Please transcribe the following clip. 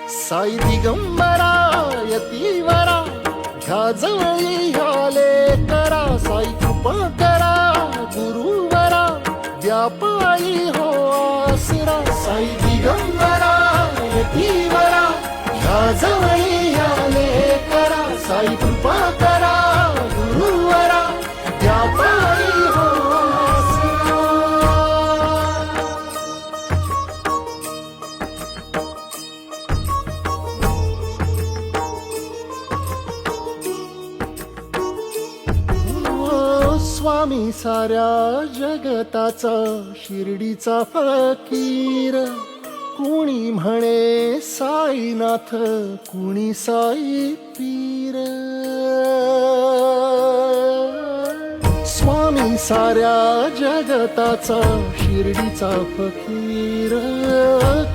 साई दिगंबरा यतीवरा ह्या जवळी ह्याले करा साई कृपा करा गुरुवरा व्यापारी हो आसरा साई दिगंबरा यतीवरा ह्या जवळी ह्याले करा साई कृपा करा गुरुवरा व्यापारी हो आसरा. स्वामी साऱ्या जगताचा शिर्डीचा फकीर कुणी म्हणे साईनाथ कुणी साई पीर. स्वामी साऱ्या जगताचा शिर्डीचा फकीर